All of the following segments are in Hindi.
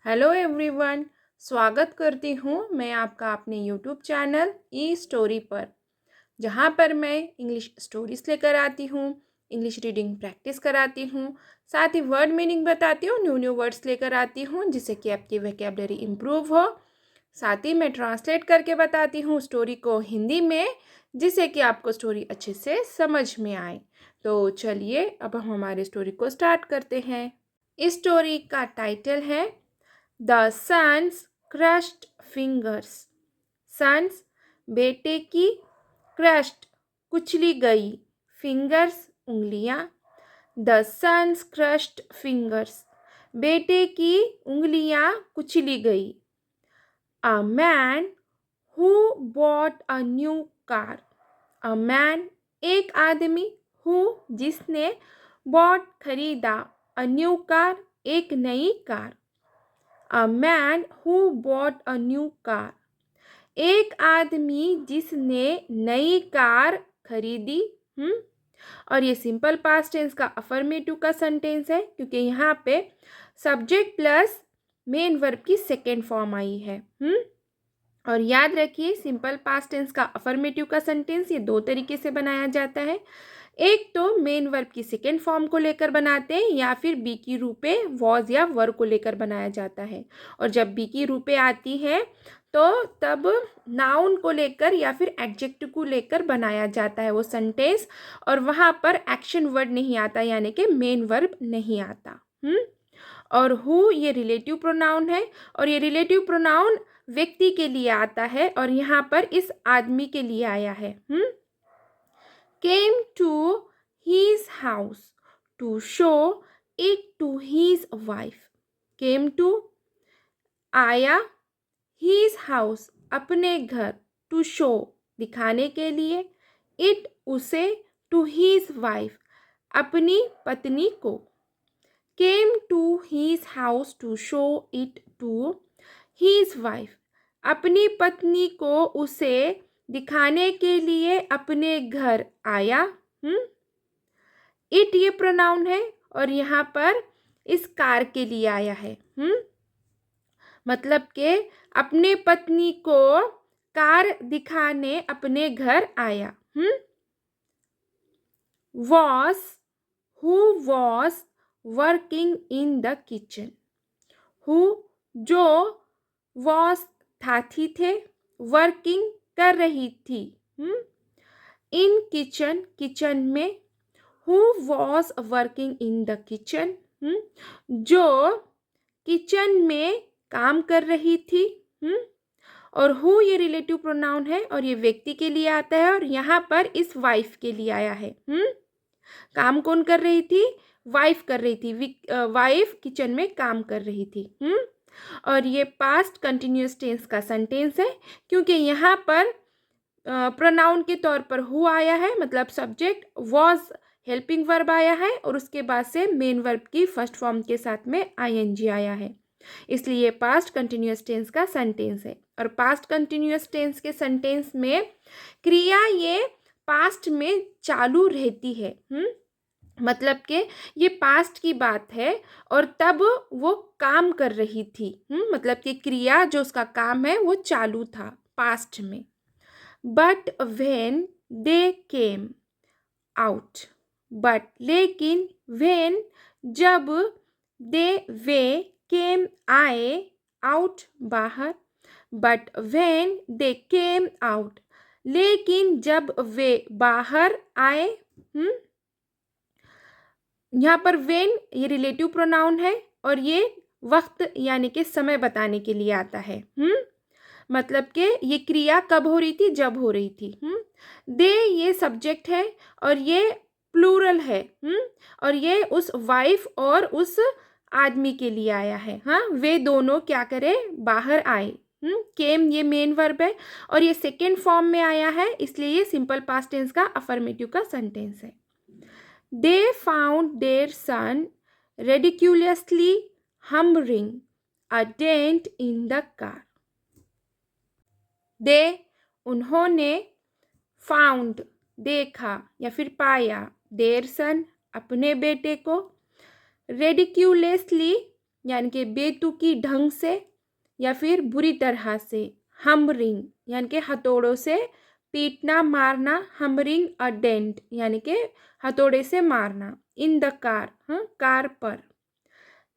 Hello everyone. स्वागत करती हूँ मैं आपका अपने यूट्यूब चैनल ई स्टोरी पर, जहाँ पर मैं इंग्लिश स्टोरीज लेकर आती हूँ, इंग्लिश रीडिंग प्रैक्टिस कराती हूँ, साथ ही वर्ड मीनिंग बताती हूँ, न्यू न्यू वर्ड्स लेकर आती हूँ जिससे कि आपकी वोकैबुलरी इम्प्रूव हो। साथ ही मैं ट्रांसलेट करके बताती हूँ स्टोरी को हिंदी में, जिससे कि आपको स्टोरी अच्छे से समझ में आए। तो चलिए अब हम हमारी स्टोरी को स्टार्ट करते हैं। इस स्टोरी का टाइटल है the sons crushed fingers. Sons बेटे की, क्रश्ड कुचली गई, फिंगर्स उंगलियां। द सन्स क्रश्ड फिंगर्स बेटे की उंगलियां कुचली गई। A man who bought a new car. A man एक आदमी, हु जिसने, बॉट खरीदा, अ न्यू कार एक नई car. A man who bought a new car. एक आदमी जिसने नई कार खरीदी। और ये सिंपल पास्ट टेंस का अफर्मेटिव का सेंटेंस है, क्योंकि यहाँ पे सब्जेक्ट प्लस मेन वर्ब की सेकेंड फॉर्म आई है। और याद रखिए, सिंपल पास्ट टेंस का अफर्मेटिव का सेंटेंस ये दो तरीके से बनाया जाता है। एक तो मेन वर्ब की सेकेंड फॉर्म को लेकर बनाते हैं, या फिर बी की रूपे वॉज या वर को लेकर बनाया जाता है। और जब बी की रूपे आती है तो तब नाउन को लेकर या फिर एडजेक्टिव को लेकर बनाया जाता है वो सेंटेंस, और वहाँ पर एक्शन वर्ड नहीं आता, यानी कि मेन वर्ब नहीं आता। और हु ये रिलेटिव प्रोनाउन है, और ये रिलेटिव प्रोनाउन व्यक्ति के लिए आता है, और यहाँ पर इस आदमी के लिए आया है। Came to his house to show it to his wife. Came to आया, his house अपने घर, to show दिखाने के लिए, it उसे, to his wife अपनी पत्नी को। Came to his house to show it to his wife अपनी पत्नी को उसे दिखाने के लिए अपने घर आया। इट ये प्रोनाउन है, और यहाँ पर इस कार के लिए आया है। मतलब के अपने पत्नी को कार दिखाने अपने घर आया। Was who was working in the kitchen. Who जो, वॉस था थी थे, वर्किंग कर रही थी, इन किचन किचन में। Who was working in the kitchen जो किचन में काम कर रही थी। और हु ये रिलेटिव प्रोनाउन है, और ये व्यक्ति के लिए आता है, और यहाँ पर इस वाइफ के लिए आया है। काम कौन कर रही थी? वाइफ कर रही थी। वाइफ किचन में काम कर रही थी। और ये पास्ट कंटिन्यूअस टेंस का सेंटेंस है, क्योंकि यहाँ पर प्रोनाउन के तौर पर हु आया है, मतलब सब्जेक्ट, वॉज हेल्पिंग वर्ब आया है, और उसके बाद से मेन वर्ब की फर्स्ट फॉर्म के साथ में आईएनजी आया है, इसलिए पास्ट कंटिन्यूअस टेंस का सेंटेंस है। और पास्ट कंटिन्यूअस टेंस के सेंटेंस में क्रिया ये पास्ट में चालू रहती है। मतलब कि ये पास्ट की बात है, और तब वो काम कर रही थी। मतलब कि क्रिया जो उसका काम है वो चालू था पास्ट में। But when they came out. But लेकिन, व्हेन जब, दे वे, केम आए, आउट बाहर। But when they came out लेकिन जब वे बाहर आए। यहाँ पर वेन ये रिलेटिव प्रोनाउन है, और ये वक्त यानी कि समय बताने के लिए आता है। मतलब कि ये क्रिया कब हो रही थी? जब हो रही थी। दे ये सब्जेक्ट है, और ये प्लूरल है। और ये उस वाइफ और उस आदमी के लिए आया है। वे दोनों क्या करें? बाहर आए। केम ये मेन वर्ब है, और ये सेकेंड फॉर्म में आया है, इसलिए ये सिंपल पास्ट टेंस का अफर्मेटिव का सेंटेंस है। They found their son ridiculously humbling a dent in the car. They उन्होंने, found देखा या फिर पाया, their son अपने बेटे को, ridiculously यानी कि बेतुकी ढंग से या फिर बुरी तरह से। हमरिंग यानी कि हथौड़ों से पीटना मारना। हमरिंग अ डेंट यानी कि हथौड़े से मारना। इन द कार, हाँ, कार पर।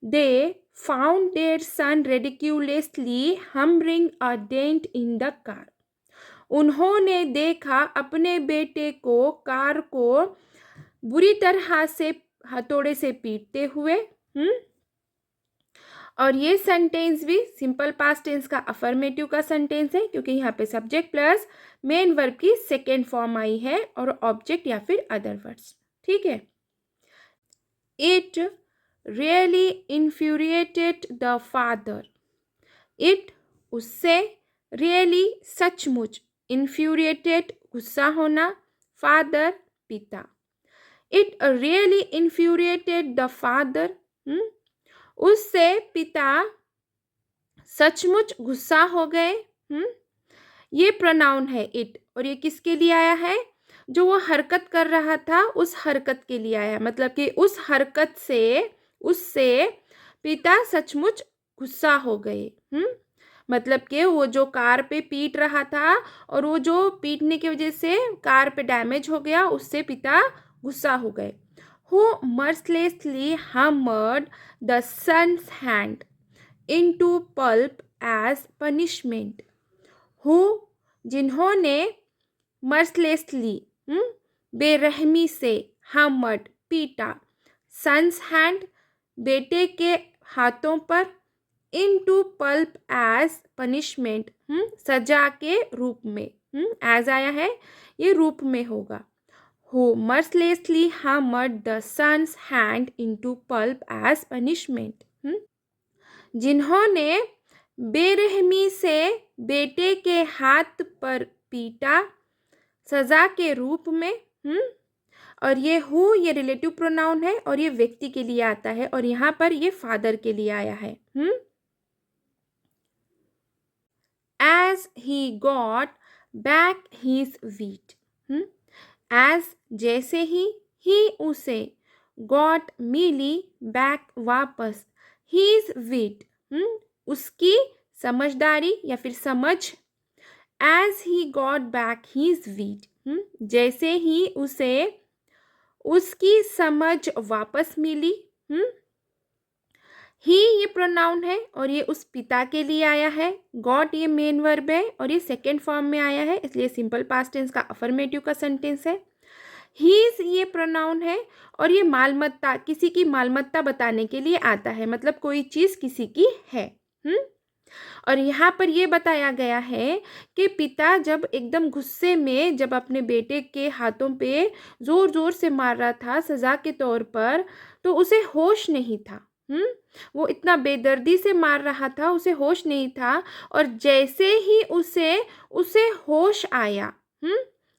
They found their son ridiculously hammering a dent in the car. उन्होंने देखा अपने बेटे को कार को बुरी तरह से हथौड़े से पीटते हुए। और ये सेंटेंस भी सिंपल पास्ट टेंस का अफर्मेटिव का सेंटेंस है, क्योंकि यहाँ पे सब्जेक्ट प्लस मेन वर्ब की सेकेंड फॉर्म आई है और ऑब्जेक्ट या फिर अदर वर्ड्स। ठीक है। It really infuriated the father. It उससे, रियली सचमुच, इन्फ्यूरिएटेड गुस्सा होना, फादर पिता। It really infuriated the father, उससे पिता सचमुच गुस्सा हो गए। ये प्रोनाउन है इट, और ये किसके लिए आया है? जो वो हरकत कर रहा था उस हरकत के लिए आया, मतलब कि उस हरकत से उससे पिता सचमुच गुस्सा हो गए। मतलब कि वो जो कार पे पीट रहा था और वो जो पीटने की वजह से कार पे डैमेज हो गया, उससे पिता गुस्सा हो गए। Who mercilessly hammered the son's hand into pulp as punishment. Who, जिन्होंने mercilessly, बेरहमी से, hammered, पीटा, son's hand, बेटे के हाथों पर, into pulp as punishment, सजा के रूप में। as आया है, ये रूप में होगा। Who mercilessly hammered the son's hand into pulp as punishment. जिन्होंने बेरहमी से बेटे के हाथ पर पीटा सजा के रूप में। और ये हु, ये रिलेटिव प्रोनाउन है और ये व्यक्ति के लिए आता है, और यहाँ पर ये फादर के लिए आया है। As he got back his wheat. As जैसे ही उसे, गॉट मिली, बैक वापस, हीज विट उसकी समझदारी या फिर समझ। As he got back his wit जैसे ही उसे उसकी समझ वापस मिली। ही ये प्रोनाउन है और ये उस पिता के लिए आया है। गॉट ये मेन वर्ब है और ये सेकेंड फॉर्म में आया है, इसलिए सिंपल पास्ट टेंस का अफर्मेटिव का सेंटेंस है। हीज ये प्रोनाउन है और ये मालमत्ता, किसी की मालमत्ता बताने के लिए आता है, मतलब कोई चीज़ किसी की है। और यहाँ पर ये बताया गया है कि पिता जब एकदम गुस्से में जब अपने बेटे के हाथों पे ज़ोर ज़ोर से मार रहा था सज़ा के तौर पर, तो उसे होश नहीं था। वो इतना बेदर्दी से मार रहा था, उसे होश नहीं था। और जैसे ही उसे होश आया,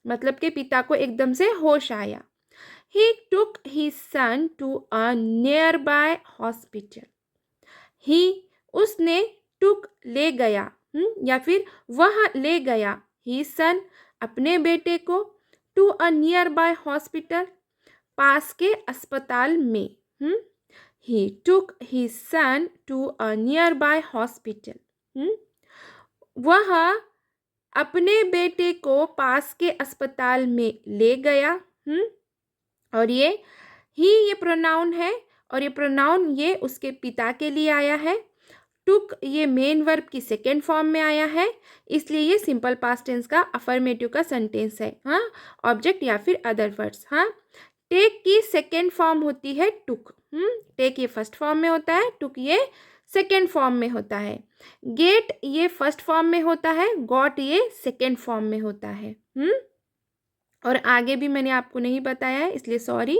मतलब कि पिता को एकदम से होश आया, he took his son to a nearby hospital. he उसने took ले गया, या फिर वह ले गया, his son अपने बेटे को, to a nearby hospital पास के अस्पताल में। he took his son to a nearby hospital. वह अपने बेटे को पास के अस्पताल में ले गया। और ये प्रोनाउन है और ये प्रोनाउन ये उसके पिता के लिए आया है। टुक ये मेन वर्ब की सेकेंड फॉर्म में आया है, इसलिए ये सिंपल पास्ट टेंस का अफर्मेटिव का सेंटेंस है। ऑब्जेक्ट या फिर अदर वर्ड्स। टेक की सेकेंड फॉर्म होती है टुक। टेक ये फर्स्ट फॉर्म में होता है, टुक ये सेकेंड फॉर्म में होता है। गेट ये फर्स्ट फॉर्म में होता है, गॉट ये सेकेंड फॉर्म में होता है। और आगे भी मैंने आपको नहीं बताया है, इसलिए सॉरी।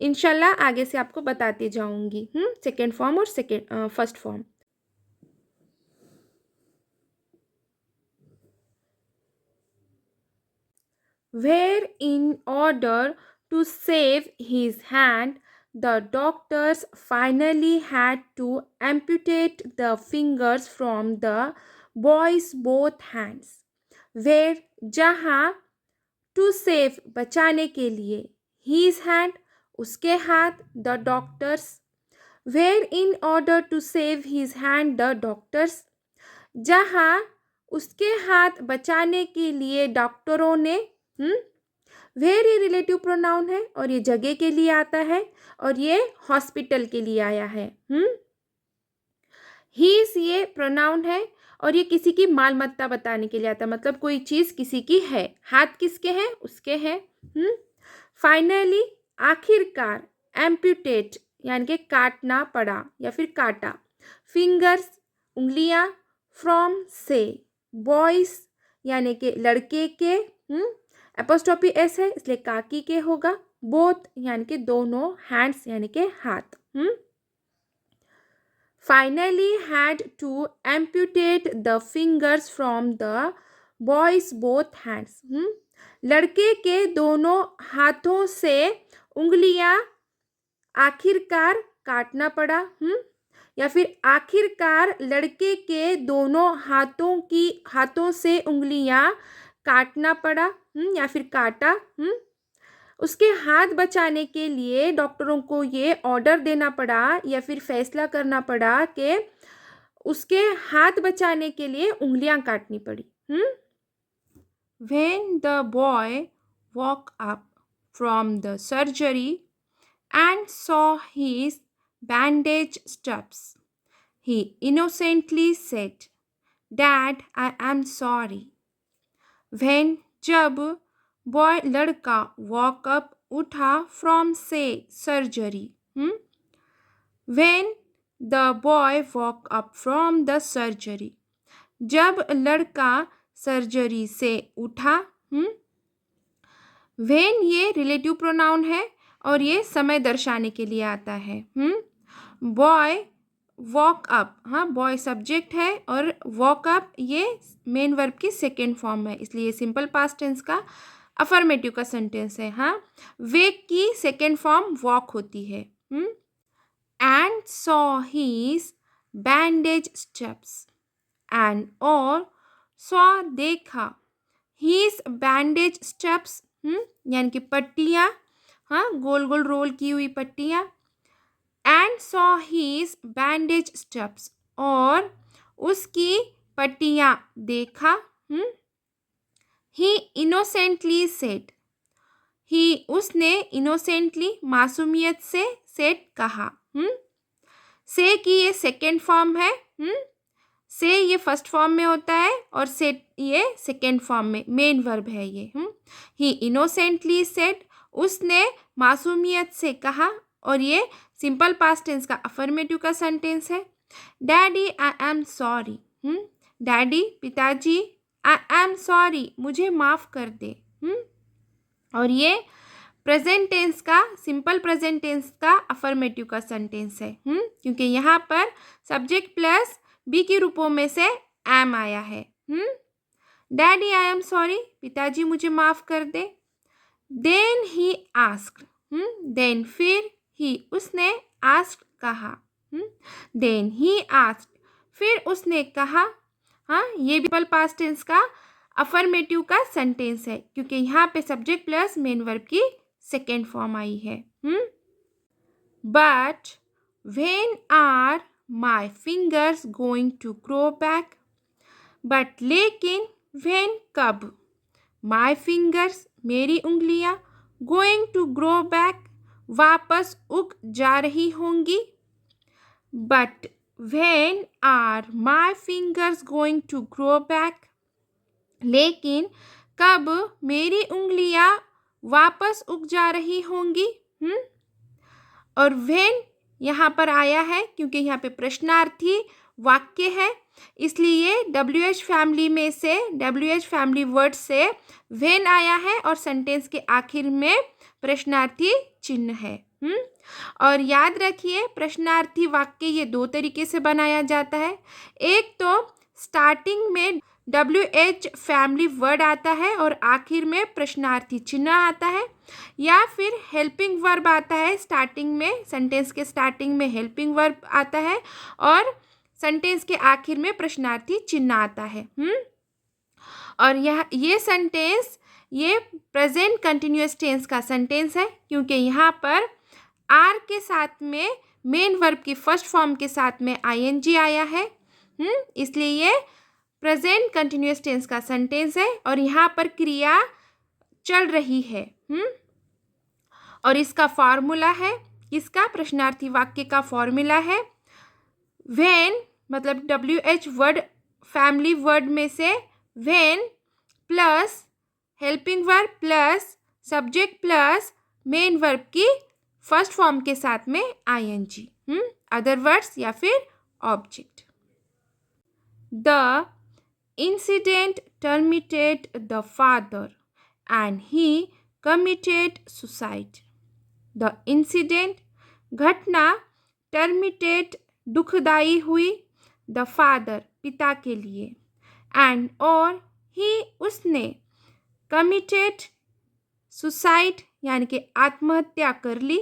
इंशाल्लाह आगे से आपको बताती जाऊंगी सेकेंड फॉर्म और first form. Where in order to save his hand, the doctors finally had to amputate the fingers from the boy's both hands. Where जहाँ, to save बचाने के लिए, his hand उसके हाथ, the doctors were in order to save his hand the doctors, जहाँ उसके हाथ बचाने के लिए डॉक्टरों ने, वेयर ये रिलेटिव प्रोनाउन है और ये जगह के लिए आता है और ये हॉस्पिटल के लिए आया है। हीज ये प्रोनाउन है और ये किसी की मालमत्ता बताने के लिए आता है, मतलब कोई चीज़ किसी की है। हाथ किसके हैं? उसके हैं। फाइनली आखिरकार, एम्प्यूटेट यानी कि काटना पड़ा या फिर काटा। फिंगर्स उंगलियां, फ्रॉम से, बॉयज यानी कि लड़के के, एपोस्ट्रोफी एस है इसलिए काकी के होगा। बोथ यानी कि दोनों, हैंड्स यानी कि हाथ। Finally had to amputate the fingers from the boy's both hands. लड़के के दोनों हाथों से उंगलियां आखिरकार काटना पड़ा। या फिर आखिरकार लड़के के दोनों हाथों से उंगलियां काटना पड़ा, या फिर काटा। उसके हाथ बचाने के लिए डॉक्टरों को ये ऑर्डर देना पड़ा या फिर फैसला करना पड़ा कि उसके हाथ बचाने के लिए उंगलियां काटनी पड़ी। When the boy woke up from the surgery and saw his bandaged steps, he innocently said, "Dad, I am sorry." When जब बॉय लड़का वॉकअप उठा फ्रॉम से surgery, when the boy woke up from the surgery, जब लड़का सर्जरी से उठा। व्हेन ये रिलेटिव प्रोनाउन है और ये समय दर्शाने के लिए आता है। Boy woke up, boy subject है और वॉक अप ये मेन वर्ब की सेकेंड फॉर्म है, इसलिए सिंपल पास्ट टेंस का अफर्मेटिव का सेंटेंस है। वेक की सेकेंड फॉर्म वॉक होती है। And saw his bandage steps, and और सॉ देखा, हीज बैंडेज स्टेप्स यानी कि पट्टियाँ, गोल गोल रोल की हुई पट्टियाँ। And saw his bandage steps और उसकी पट्टियाँ देखा। ही इनोसेंटली सेड, ही उसने इनोसेंटली मासूमियत से सेड कहा। से की ये सेकेंड फॉर्म है। से ये फर्स्ट फॉर्म में होता है और सेड ये सेकेंड फॉर्म में मेन वर्ब है ये। ही इनोसेंटली सेड, उसने मासूमियत से कहा और ये सिंपल पास्ट टेंस का अफर्मेटिव का सेंटेंस है। Daddy I am sorry, daddy पिताजी, आई एम सॉरी मुझे माफ़ कर दे। और ये प्रेजेंट टेंस का, सिंपल प्रेजेंट टेंस का अफर्मेटिव का सेंटेंस है, क्योंकि यहाँ पर सब्जेक्ट प्लस बी के रूपों में से एम आया है। डैडी आई एम सॉरी, पिताजी मुझे माफ़ कर दे। देन ही आस्क्ड, देन फिर, ही उसने, आस्क्ड कहा। देन ही आस्क्ड फिर उसने कहा। ये भी सिंपल पास्ट टेंस का अफर्मेटिव का सेंटेंस है, क्योंकि यहाँ पे सब्जेक्ट प्लस मेन वर्ब की सेकेंड फॉर्म आई है। But when are my fingers going to grow back, but लेकिन, व्हेन कब, माई फिंगर्स मेरी उंगलियां, गोइंग टू ग्रो बैक वापस उग जा रही होंगी। But when are my fingers going to grow back, लेकिन कब मेरी उंगलियां वापस उग जा रही होंगी। और व्हेन यहाँ पर आया है क्योंकि यहाँ पे प्रश्नार्थी वाक्य है, इसलिए WH फैमिली में से, WH फैमिली वर्ड से व्हेन आया है और सेंटेंस के आखिर में प्रश्नार्थी चिन्ह है। और याद रखिए प्रश्नार्थी वाक्य ये दो तरीके से बनाया जाता है। एक तो स्टार्टिंग में WH फैमिली वर्ड आता है और आखिर में प्रश्नार्थी चिन्ह आता है, या फिर हेल्पिंग वर्ब आता है स्टार्टिंग में, सेंटेंस के स्टार्टिंग में हेल्पिंग वर्ब आता है और सेंटेंस के आखिर में प्रश्नार्थी चिन्ह आता है। और ये सेंटेंस ये प्रेजेंट कंटिन्यूअस टेंस का सेंटेंस है, क्योंकि यहाँ पर आर के साथ में मेन वर्ब की फर्स्ट फॉर्म के साथ में आईएनजी आया है, इसलिए ये प्रेजेंट कंटिन्यूअस टेंस का सेंटेंस है और यहाँ पर क्रिया चल रही है। और इसका फॉर्मूला है, इसका प्रश्नार्थी वाक्य का फॉर्मूला है व्हेन, मतलब WH वर्ड फैमिली वर्ड में से when plus helping verb plus subject plus main verb की फर्स्ट फॉर्म के साथ में आईएनजी, अदर वर्ड्स या फिर object. The incident terminated the father and he committed suicide. The incident घटना, टर्मिनेटेड दुखदाई हुई, द फादर पिता के लिए, एंड और ही उसने, कमिटेड सुसाइड यानी कि आत्महत्या कर ली।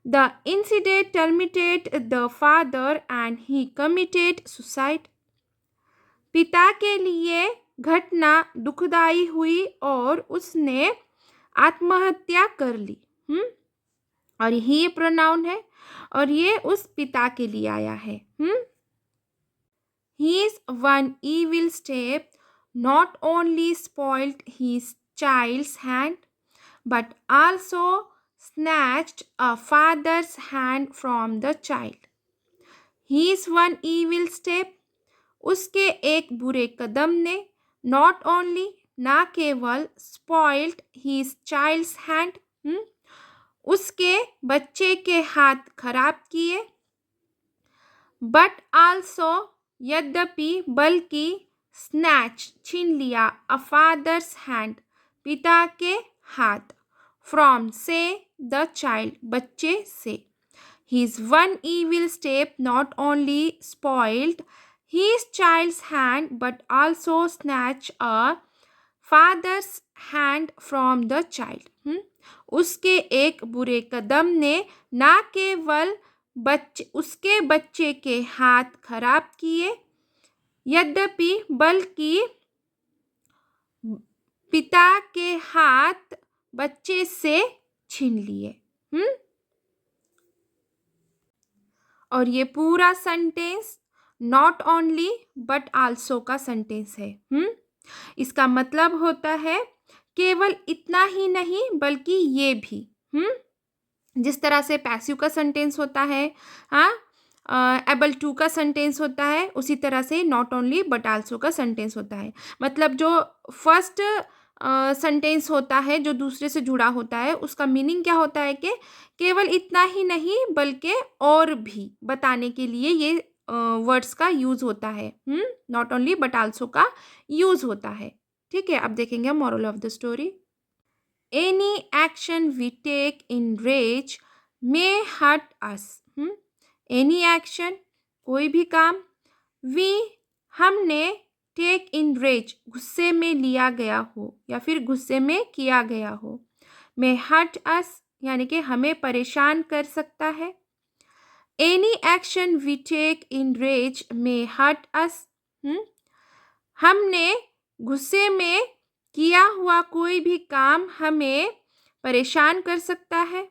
The incident terminated the father and he committed suicide. पिता के लिए घटना दुखदाई हुई और उसने आत्महत्या कर ली। और ही प्रोनाउन है और ये उस पिता के लिए आया है। His one evil step not only spoiled his child's hand, but also snatched a father's hand from the child. His one evil step, उसके एक बुरे कदम ने, not only ना केवल, spoiled his child's hand, उसके बच्चे के हाथ खराब किए, बट आल्सो यद्यपि, बल्कि, स्नैच छीन लिया, अ फादर्स हैंड पिता के हाथ, फ्रॉम से, द चाइल्ड बच्चे से। His one evil step not only spoiled his child's hand but also snatch a father's hand from the child. उसके एक बुरे कदम ने ना केवल उसके बच्चे के हाथ खराब किए, यद्यपि बल्कि पिता के हाथ बच्चे से छीन लिए। और ये पूरा sentence not only but also का सेंटेंस है। इसका मतलब होता है केवल इतना ही नहीं बल्कि ये भी। जिस तरह से पैसिव का सेंटेंस होता है, एबल टू का सेंटेंस होता है, उसी तरह से नॉट ओनली बट आल्सो का सेंटेंस होता है। मतलब जो फर्स्ट सेंटेंस होता है जो दूसरे से जुड़ा होता है, उसका मीनिंग क्या होता है कि केवल इतना ही नहीं बल्कि और भी बताने के लिए ये वर्ड्स का यूज होता है। नॉट ओनली बट आल्सो का यूज होता है। ठीक है, अब देखेंगे moral of the story. Any action we take in rage may hurt us. Any action, कोई भी काम, we, हमने, take in rage, गुस्से में लिया गया हो या फिर गुस्से में किया गया हो, may hurt us यानी कि हमें परेशान कर सकता है। Any action we take in rage may hurt us. हमने गुस्से में किया हुआ कोई भी काम हमें परेशान कर सकता है।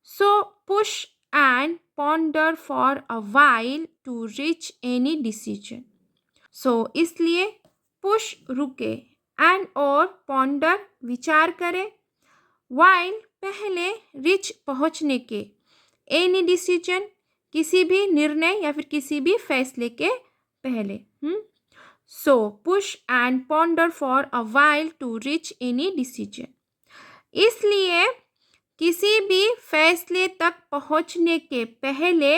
So push and ponder for a while to reach any decision. So इसलिए पुश रुके, एंड और पॉन्डर विचार करें, वाइल पहले, रिच पहुंचने के, एनी डिसीजन किसी भी निर्णय या फिर किसी भी फैसले के पहले। So push and ponder for a while to reach any decision. इसलिए किसी भी फैसले तक पहुंचने के पहले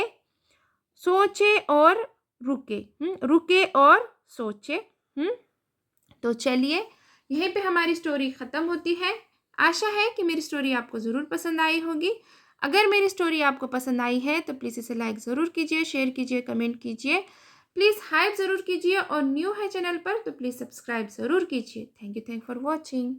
सोचे और रुके और सोचे। तो चलिए, यहीं पे हमारी स्टोरी ख़त्म होती है। आशा है कि मेरी स्टोरी आपको ज़रूर पसंद आई होगी। अगर मेरी स्टोरी आपको पसंद आई है तो प्लीज़ इसे लाइक ज़रूर कीजिए, शेयर कीजिए, कमेंट कीजिए, प्लीज़ हाइप ज़रूर कीजिए, और न्यू है चैनल पर तो प्लीज़ सब्सक्राइब ज़रूर कीजिए। Thank you for watching.